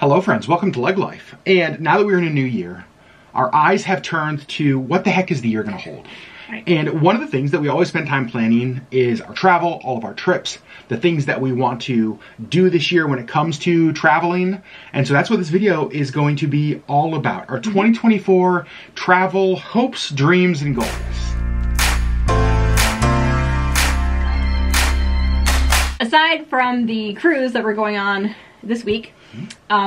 Hello friends, welcome to LeggLife. And now that we're in a new year, our eyes have turned to what the heck is the year going to hold? Right. And one of the things that we always spend time planning is our travel, all of our trips, the things that we want to do this year when it comes to traveling. And so that's what this video is going to be all about. Our 2024 travel hopes, dreams, and goals. Aside from the cruise that we're going on this week,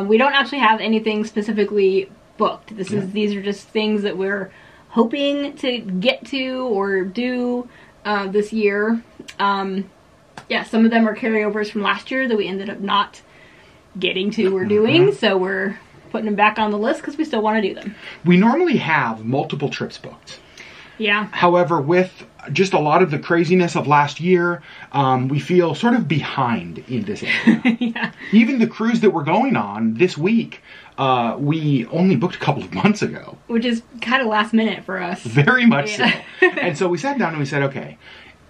we don't actually have anything specifically booked. These are just things that we're hoping to get to or do this year. Yeah, some of them are carryovers from last year that we ended up not getting to or doing, so we're putting them back on the list because we still want to do them. We normally have multiple trips booked. Yeah. However, with just a lot of the craziness of last year, we feel sort of behind in this area. Yeah. Even the cruise that we're going on this week, we only booked a couple of months ago. Which is kind of last minute for us. Very much so. And so we sat down and we said, okay,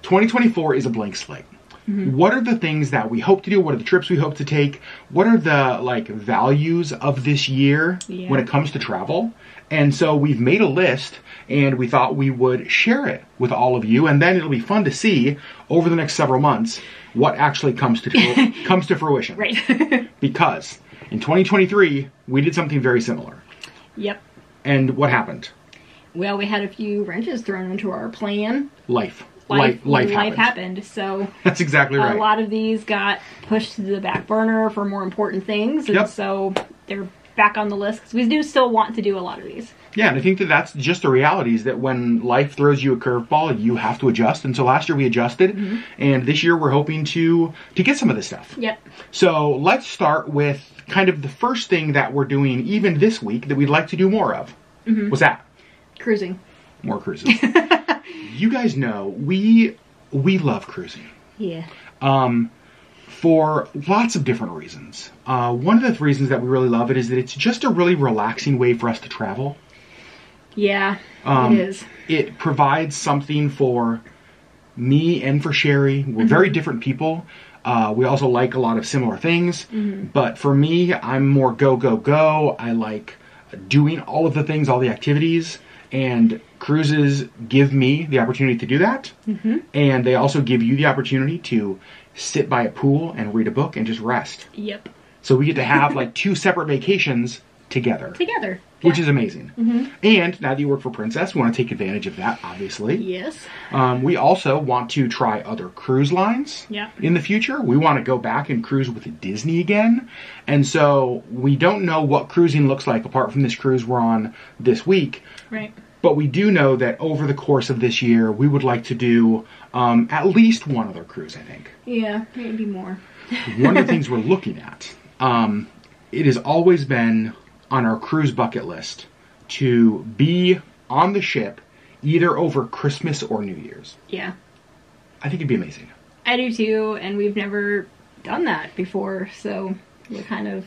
2024 is a blank slate. What are the things that we hope to do? What are the trips we hope to take? What are the values of this year when it comes to travel? And so we've made a list and we thought we would share it with all of you, and then it'll be fun to see over the next several months what actually comes to fruition. Right. Because in 2023 we did something very similar. Yep. And what happened? Well, we had a few wrenches thrown into our plan. Life happened. So that's exactly right. A lot of these got pushed to the back burner for more important things, and so they're back on the list because we do still want to do a lot of these. Yeah, and I think that that's just the reality, is that when life throws you a curveball, you have to adjust. And so last year we adjusted, and this year we're hoping to get some of this stuff. Yep. So let's start with kind of the first thing that we're doing even this week that we'd like to do more of. What's that? Cruising. More cruises. You guys know we love cruising. Yeah. For lots of different reasons. One of the reasons that we really love it is that it's just a really relaxing way for us to travel. Yeah, it is. It provides something for me and for Sherri. We're very different people. We also like a lot of similar things. But for me, I'm more go, go, go. I like doing all of the things, all the activities. And cruises give me the opportunity to do that. And they also give you the opportunity to sit by a pool and read a book and just rest. Yep. So we get to have 2 separate vacations together. Which is amazing. And now that you work for Princess, we want to take advantage of that, obviously. Yes. We also want to try other cruise lines in the future. We want to go back and cruise with Disney again. And so we don't know what cruising looks like apart from this cruise we're on this week. Right. But we do know that over the course of this year, we would like to do at least one other cruise, I think. Yeah, maybe more. One of the things we're looking at, it has always been on our cruise bucket list to be on the ship either over Christmas or New Year's. Yeah. I think it'd be amazing. I do too, and we've never done that before, so we're kind of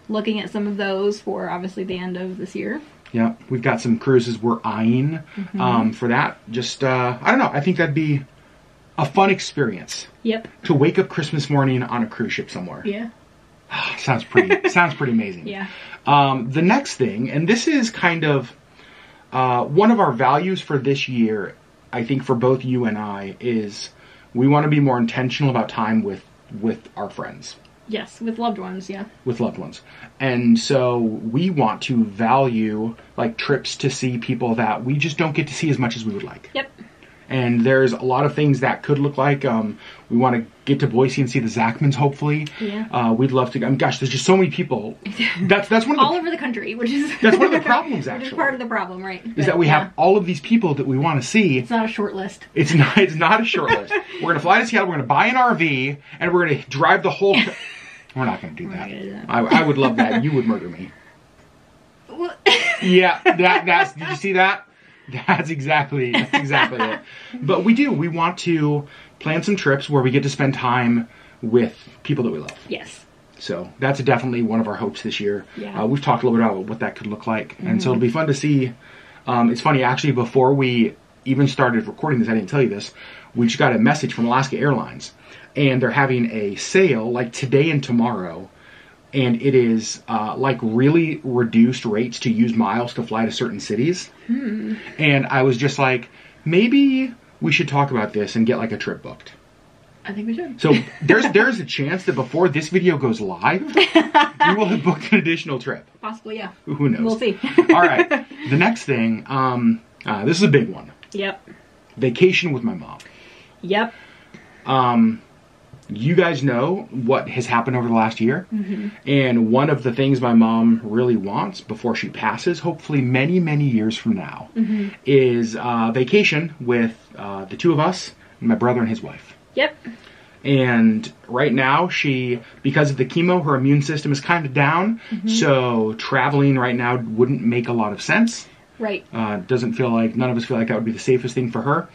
looking at some of those for obviously the end of this year. Yeah, we've got some cruises we're eyeing for that. Just, I don't know, I think that'd be a fun experience. Yep. To wake up Christmas morning on a cruise ship somewhere. Yeah. Sounds pretty amazing. Yeah. The next thing, and this is kind of one of our values for this year, I think for both you and I, is we want to be more intentional about time with our friends. Yes, with loved ones, yeah. With loved ones. And so we want to value trips to see people that we just don't get to see as much as we would like. Yep. And there's a lot of things that could look like. We want to get to Boise and see the Zachmans, hopefully. Yeah. We'd love to. Gosh, there's just so many people. That's one of the, all over the country, which is that's one of the problems. Actually, which is part of the problem, right? Is that we have all of these people that we want to see. It's not a short list. It's not a short list. We're gonna fly to Seattle. We're gonna buy an RV, and we're gonna drive the whole. We're not gonna do that. I would love that. You would murder me. What? Yeah, that's. Did you see that? That's exactly it. But we want to plan some trips where we get to spend time with people that we love. Yes. So that's definitely one of our hopes this year. Yeah. We've talked a little bit about what that could look like. And so it'll be fun to see. It's funny, actually, before we even started recording this, I didn't tell you this, we just got a message from Alaska Airlines. And they're having a sale, today and tomorrow, and it is like really reduced rates to use miles to fly to certain cities. And I was just like, maybe we should talk about this and get like a trip booked. I think we should. So there's a chance that before this video goes live, we will have booked an additional trip. Possibly, yeah. Who knows? We'll see. All right. The next thing, this is a big one. Yep. Vacation with my mom. Yep. You guys know what has happened over the last year. And one of the things my mom really wants before she passes, hopefully many, many years from now, is vacation with the two of us, my brother and his wife. Yep. And right now, because of the chemo, her immune system is kind of down. So traveling right now wouldn't make a lot of sense. Right. None of us feel like that would be the safest thing for her.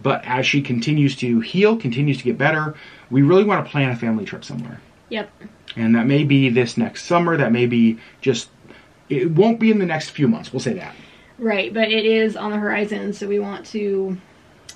But as she continues to heal, continues to get better, we really want to plan a family trip somewhere. Yep. And that may be this next summer. That may be it won't be in the next few months. We'll say that. Right. But it is on the horizon. So we want to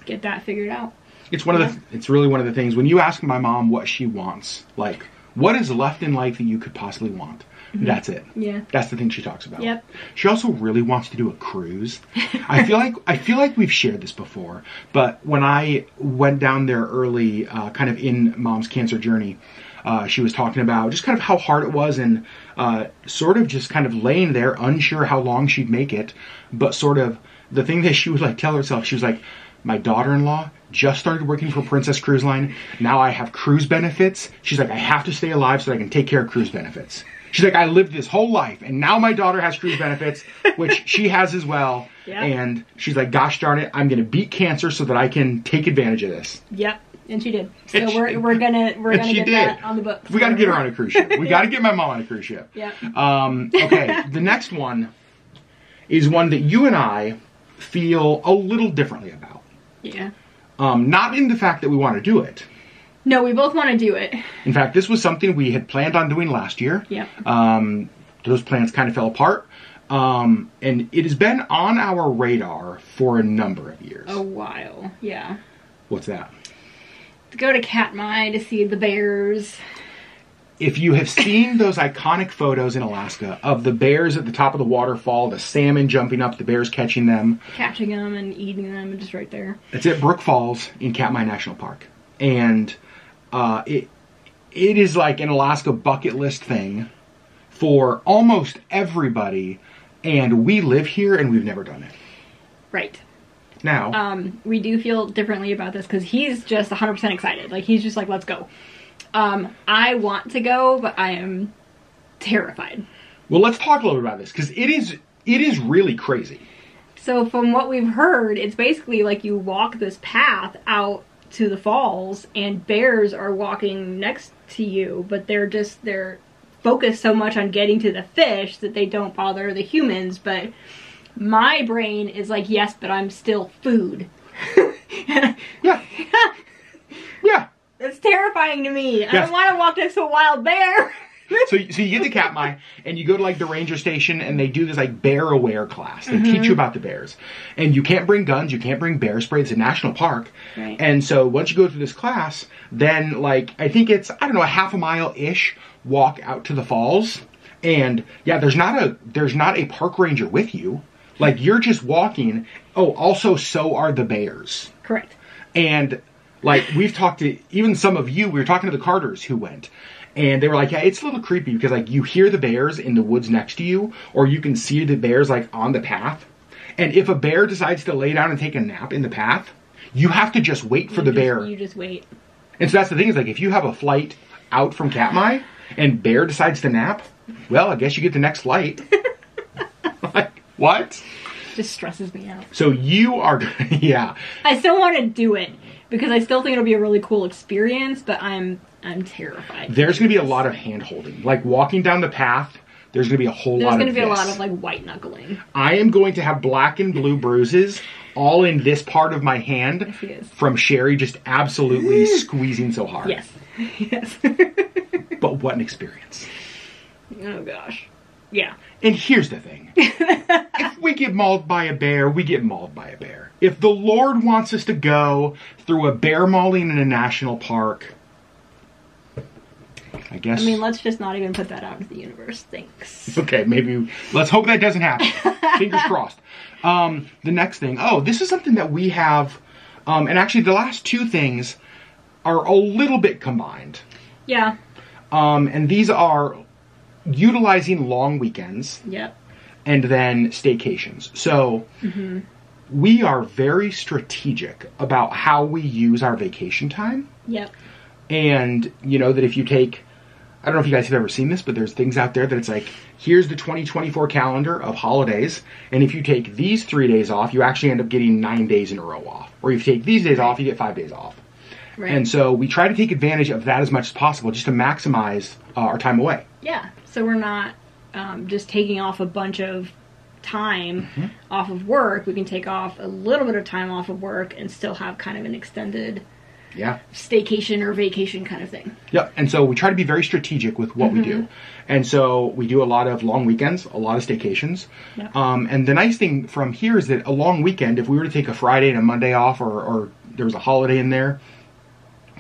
get that figured out. It's it's really one of the things when you ask my mom what she wants, like what is left in life that you could possibly want. That's it. Yeah. That's the thing she talks about. Yep. She also really wants to do a cruise. I feel like we've shared this before, but when I went down there early, kind of in Mom's cancer journey, she was talking about just kind of how hard it was and sort of just kind of laying there, unsure how long she'd make it, but sort of the thing that she would like tell herself, she was like, my daughter-in-law just started working for Princess Cruise Line. Now I have cruise benefits. She's like, I have to stay alive so that I can take care of cruise benefits. She's like, I lived this whole life, and now my daughter has cruise benefits, which she has as well. Yep. And she's like, gosh darn it, I'm going to beat cancer so that I can take advantage of this. Yep. And she did. So we're gonna get that on the books. We got to get her on a cruise ship. We got to get my mom on a cruise ship. Yep. Okay, the next one is one that you and I feel a little differently about. Yeah. Not in the fact that we want to do it. No, we both want to do it. In fact, this was something we had planned on doing last year. Yep. Those plans kind of fell apart. And it has been on our radar for a number of years. A while, yeah. What's that? To go to Katmai to see the bears. If you have seen those iconic photos in Alaska of the bears at the top of the waterfall, the salmon jumping up, the bears catching them. Catching them and eating them just right there. It's at Brook Falls in Katmai National Park. And it is like an Alaska bucket list thing for almost everybody. And we live here and we've never done it. Right. Now. We do feel differently about this because he's just 100% excited. Like, he's just like, let's go. I want to go, but I am terrified. Well, let's talk a little bit about this because it is really crazy. So from what we've heard, it's basically like you walk this path out to the falls and bears are walking next to you, but they're focused so much on getting to the fish that they don't bother the humans. But my brain is like, yes, but I'm still food. Yeah. Yeah. It's terrifying to me. Yes. I don't want to walk next to a wild bear. So you get to Katmai and you go to like the ranger station and they do this like bear aware class. They teach you about the bears. And you can't bring guns, you can't bring bear spray. It's a national park. Right. And so once you go through this class, then like I think it's, I don't know, a half a mile-ish walk out to the falls. And yeah, there's not a park ranger with you. Like you're just walking. Oh, also so are the bears. Correct. And like we've talked to even some of you, we were talking to the Carters who went. And they were like, yeah, it's a little creepy because like you hear the bears in the woods next to you, or you can see the bears like on the path. And if a bear decides to lay down and take a nap in the path, you have to just wait for the bear. You just wait. And so that's the thing is like if you have a flight out from Katmai and bear decides to nap, well, I guess you get the next flight. Like, what? Just stresses me out. So you are, yeah. I still want to do it because I still think it'll be a really cool experience, but I'm terrified. There's going to be a lot of hand holding. Like walking down the path, there's going to be a whole lot of There's going to be this. a lot of like white knuckling. I am going to have black and blue bruises all in this part of my hand Yes, he is. from Sherri just absolutely squeezing so hard. Yes. Yes. But what an experience. Oh gosh. Yeah. And here's the thing. If we get mauled by a bear, we get mauled by a bear. If the Lord wants us to go through a bear mauling in a national park, I guess. I mean, let's just not even put that out into the universe. Thanks. Okay, maybe let's hope that doesn't happen. Fingers crossed. The next thing. Oh, this is something that we have, and actually the last two things are a little bit combined. Yeah. And these are utilizing long weekends. Yep. And then staycations. So we are very strategic about how we use our vacation time. Yep. And you know that if you take, I don't know if you guys have ever seen this, but there's things out there that it's like, here's the 2024 calendar of holidays. And if you take these 3 days off, you actually end up getting 9 days in a row off. Or if you take these days off, you get 5 days off. Right. And so we try to take advantage of that as much as possible just to maximize our time away. Yeah. So we're not just taking off a bunch of time off of work. We can take off a little bit of time off of work and still have kind of an extended staycation or vacation kind of thing. Yep. And so we try to be very strategic with what we do. And so we do a lot of long weekends, a lot of staycations. Yep. And the nice thing from here is that a long weekend, if we were to take a Friday and a Monday off or there was a holiday in there,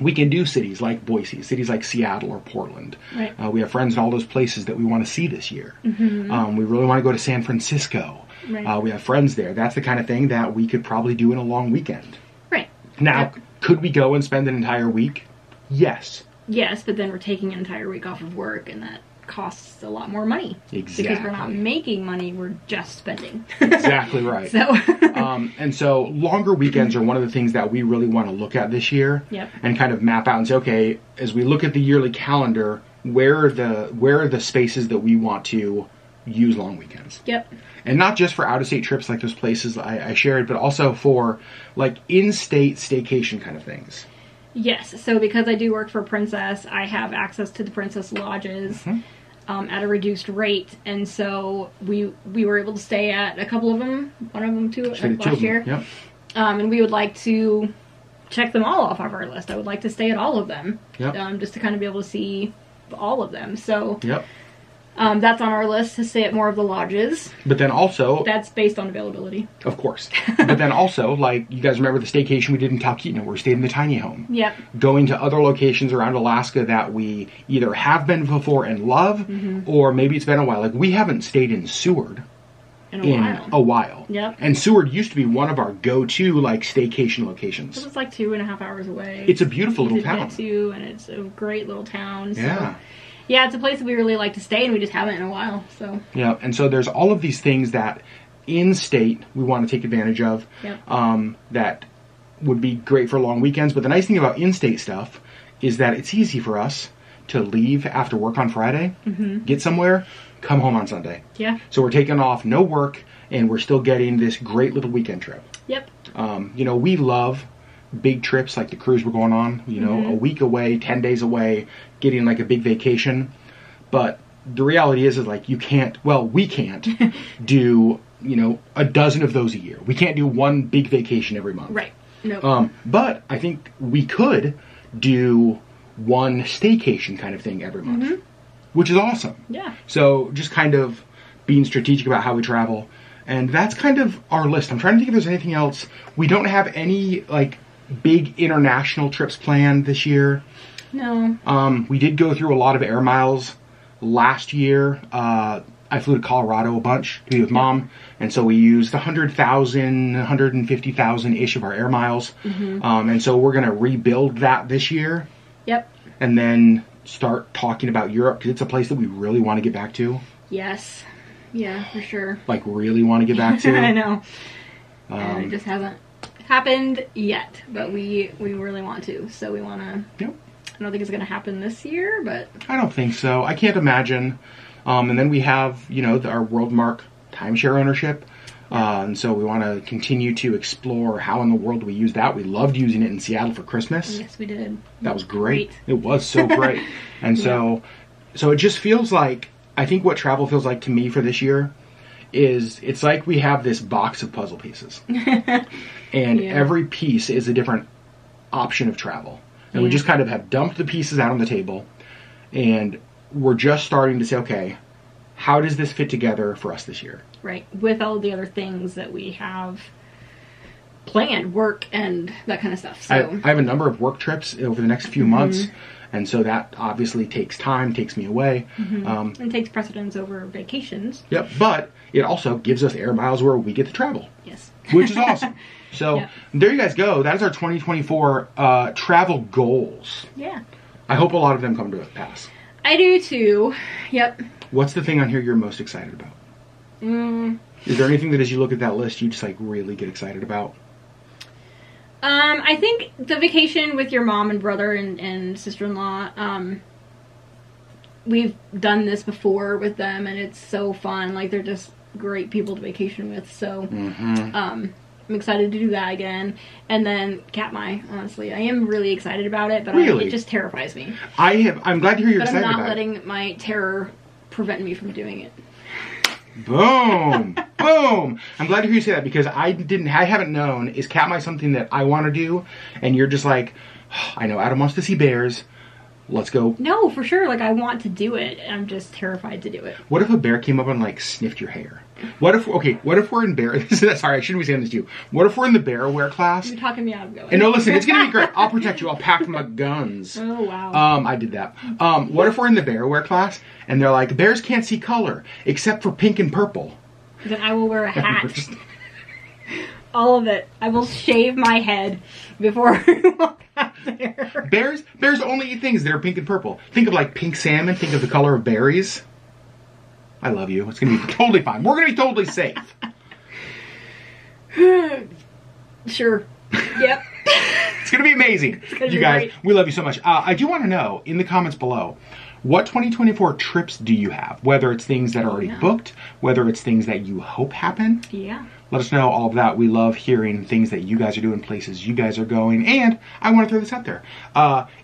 we can do cities like Boise, cities like Seattle or Portland. Right. We have friends in all those places that we want to see this year. We really want to go to San Francisco. Right. We have friends there. That's the kind of thing that we could probably do in a long weekend. Right. Now, could we go and spend an entire week? Yes. Yes, but then we're taking an entire week off of work, and that costs a lot more money. Exactly. Because we're not making money, we're just spending. Exactly right. So. And so longer weekends are one of the things that we really want to look at this year. Yep. And kind of map out and say, okay, as we look at the yearly calendar, where are the spaces that we want to use long weekends? Yep. And not just for out-of-state trips like those places I shared, but also for like in-state staycation kind of things. Yes. So because I do work for Princess, I have access to the Princess Lodges at a reduced rate. And so we were able to stay at a couple of them, one of them too, last year. Yep. And we would like to check them all off of our list. I would like to stay at all of them. Yep. Just to kind of be able to see all of them. So Yep. That's on our list, to stay at more of the lodges. But then also... That's based on availability. Of course. But then also, like, you guys remember the staycation we did in Talkeetna where we stayed in the tiny home? Yep. Going to other locations around Alaska that we either have been before and love, or maybe it's been a while. Like, we haven't stayed in Seward in a while. Yep. And Seward used to be one of our go-to, like, staycation locations. It was like 2.5 hours away. It's a beautiful little town. To get to, and it's a great little town. So. Yeah. Yeah, it's a place that we really like to stay, and we just haven't in a while. So yeah, and so there's all of these things that in-state we want to take advantage of. Yep. That would be great for long weekends. But the nice thing about in-state stuff is that it's easy for us to leave after work on Friday, get somewhere, come home on Sunday. Yeah. So we're taking off no work, and we're still getting this great little weekend trip. Yep. You know, we love big trips like the cruise we're going on, you know, a week away, 10 days away, getting like a big vacation. But the reality is like we can't do, you know, a dozen of those a year. We can't do one big vacation every month. Right. No. But I think we could do one staycation kind of thing every month, which is awesome. Yeah. So just kind of being strategic about how we travel. And that's kind of our list. I'm trying to think if there's anything else. We don't have any like big international trips planned this year. No. We did go through a lot of air miles last year. I flew to Colorado a bunch to be with Mom, and so we used 100,000, 150,000-ish of our air miles. And so we're going to rebuild that this year. Yep. And then start talking about Europe, because it's a place that we really want to get back to. Yes. Yeah, for sure. Like, really want to get back to. I know. And it just hasn't happened yet, but we really want to. So we want to... Yep. I don't think it's going to happen this year, but... I don't think so. I can't imagine. And then we have, you know, our WorldMark timeshare ownership. And so we want to continue to explore how in the world we use that. We loved using it in Seattle for Christmas. Yes, we did. That was great. It was so great. And so it just feels like, I think what travel feels like to me for this year is it's like we have this box of puzzle pieces. And every piece is a different option of travel. And we just kind of have dumped the pieces out on the table. And we're just starting to say, okay, how does this fit together for us this year? Right. With all the other things that we have planned, work and that kind of stuff. So I have a number of work trips over the next few months, and so that obviously takes time, takes me away. And takes precedence over vacations. Yep, but it also gives us air miles where we get to travel. Yes. Which is awesome. So there you guys go. That is our 2024 travel goals. Yeah. I hope a lot of them come to pass. I do too. Yep. What's the thing on here you're most excited about? Is there anything that as you look at that list you just like really get excited about? I think the vacation with your mom and brother and sister-in-law, we've done this before with them and it's so fun. Like, they're just great people to vacation with, so I'm excited to do that again. And then Katmai, honestly, I am really excited about it, but it just terrifies me. I'm glad to hear you're excited about it. But I'm not letting my terror prevent me from doing it. Boom! Boom! I'm glad to hear you say that, because I haven't known, is Katmai something that I want to do? And you're just like, oh, I know Adam wants to see bears. Let's go. No, for sure. Like, I want to do it. I'm just terrified to do it. What if a bear came up and like sniffed your hair? What if we're in bear, sorry, I shouldn't be saying this to you. What if we're in the bear aware class? You're talking me out of going. And no, listen, it's going to be great. I'll protect you. I'll pack my guns. Oh, wow. I did that. What if we're in the bear aware class and they're like, bears can't see color except for pink and purple? Then I will wear a hat. All of it. I will shave my head before I walk out there. Bears only eat things that are pink and purple. Think of like pink salmon. Think of the color of berries. I love you. It's going to be totally fine. We're going to be totally safe. Sure. Yep. It's going to be amazing. You guys, we love you so much. I do want to know in the comments below, what 2024 trips do you have? Whether it's things that are already booked, whether it's things that you hope happen. Yeah. Let us know all of that. We love hearing things that you guys are doing, places you guys are going. And I want to throw this out there.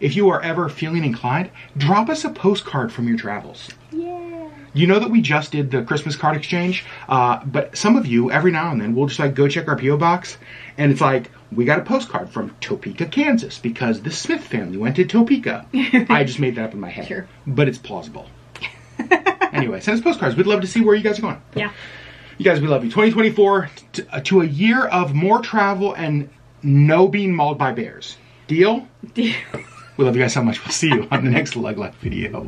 If you are ever feeling inclined, drop us a postcard from your travels. Yeah. You know that we just did the Christmas card exchange, but some of you, every now and then, will just like go check our P.O. box, and it's like, we got a postcard from Topeka, Kansas, because the Smith family went to Topeka. I just made that up in my head. Sure. But it's plausible. Anyway, send us postcards. We'd love to see where you guys are going. Yeah. You guys, we love you. 2024 to a year of more travel and no being mauled by bears. Deal? Deal. We love you guys so much. We'll see you on the next LeggLife video.